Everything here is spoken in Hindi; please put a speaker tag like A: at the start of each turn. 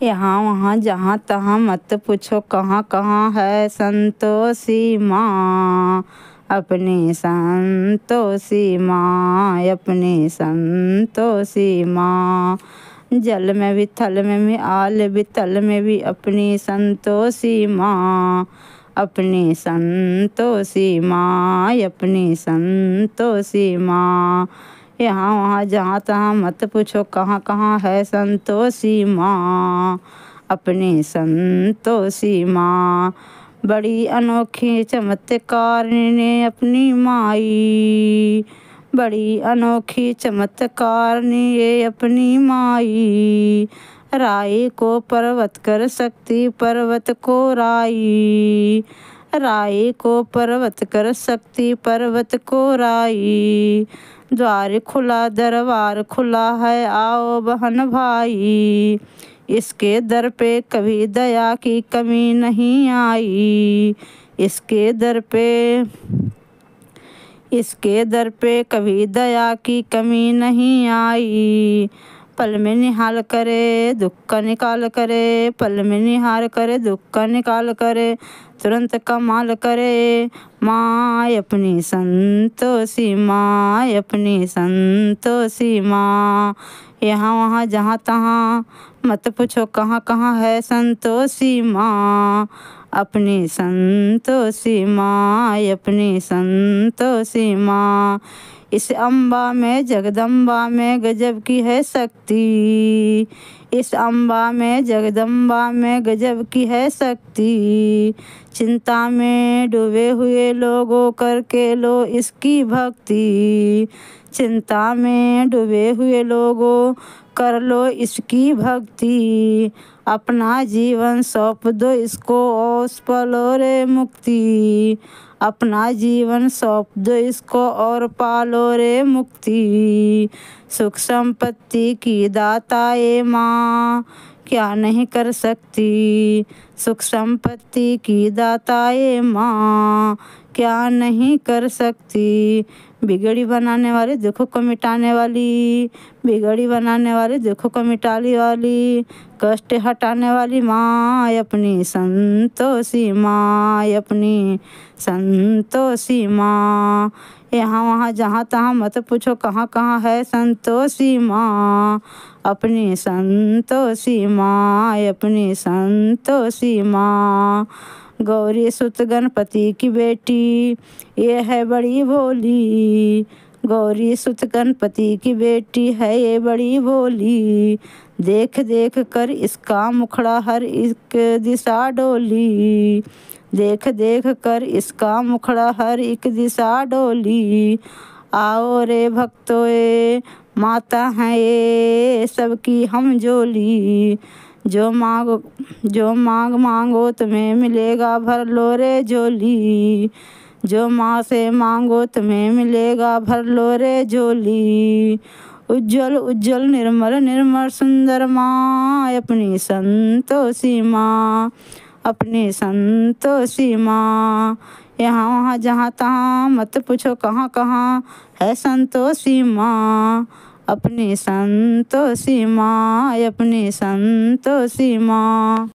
A: यहाँ वहाँ जहाँ तहाँ मत पूछो कहाँ कहाँ है संतोषी माँ। अपनी संतोषी माँ, अपनी संतोषी माँ। जल में भी थल में भी आल भी तल में भी अपनी संतोषी माँ। अपनी संतोषी माँ, अपनी संतोषी माँ। यहाँ वहाँ जहाँ तहाँ मत पूछो कहाँ कहाँ है संतोषी माँ। अपनी संतोषी माँ। बड़ी अनोखी चमत्कारिणी अपनी माई। बड़ी अनोखी चमत्कारिणी ये अपनी माई। राई को पर्वत कर सकती पर्वत को राई। राई को पर्वत कर सकती पर्वत को राई। द्वार खुला दरबार खुला है आओ बहन भाई। इसके दर पे कभी दया की कमी नहीं आई। इसके दर पे कभी दया की कमी नहीं आई। पल में निहाल करे दुख का निकाल करे। पल में निहाल करे दुख का निकाल करे। तुरंत कमाल करे माँ अपनी संतोषी माँ। अपनी संतोषी माँ। यहाँ वहाँ जहाँ तहाँ मत पूछो कहाँ कहाँ है संतोषी माँ। अपनी संतोषी माँ, अपनी संतोषी माँ। इस अम्बा में जगदम्बा में गजब की है शक्ति। इस अम्बा में जगदम्बा में गजब की है शक्ति। चिंता में डूबे हुए लोगों करके लो इसकी भक्ति। चिंता में डूबे हुए लोगों कर लो इसकी भक्ति। अपना जीवन सौंप दो इसको और पालो रे मुक्ति। अपना जीवन सौंप दो इसको और पालो रे मुक्ति। सुख संपत्ति की दाता ये माँ क्या नहीं कर सकती। सुख संपत्ति की दाता ये माँ क्या नहीं कर सकती। बिगड़ी बनाने वाली दुखों को मिटाने वाली। बिगड़ी बनाने वाली दुखों को मिटाने वाली। कष्ट हटाने वाली माँ अपनी संतोषी माँ। अपनी संतोषी माँ। यहाँ वहाँ जहाँ तहाँ मत पूछो कहाँ कहाँ है संतोषी माँ। अपनी संतोषी माँ, अपनी संतोषी माँ। गौरी सुत गणपति की बेटी ये है बड़ी भोली। गौरी सुत गणपति की बेटी है ये बड़ी भोली। देख देख कर इसका मुखड़ा हर एक दिशा डोली। देख देख कर इसका मुखड़ा हर एक दिशा डोली। आओ रे भक्तों ये माता है ये सबकी हम झोली। जो मांग मांगो तुम्हें मिलेगा भर लो रे झोली। जो माँ से मांगो तुम्हें मिलेगा भर लो रे झोली। उज्जवल उज्जवल निर्मल निर्मल सुंदर माँ अपनी संतोषी माँ। अपनी संतोषी माँ। यहाँ वहाँ जहाँ तहाँ मत पूछो कहाँ कहाँ है संतोषी माँ। अपनी संतोषी माँ, अपनी संतोषी माँ।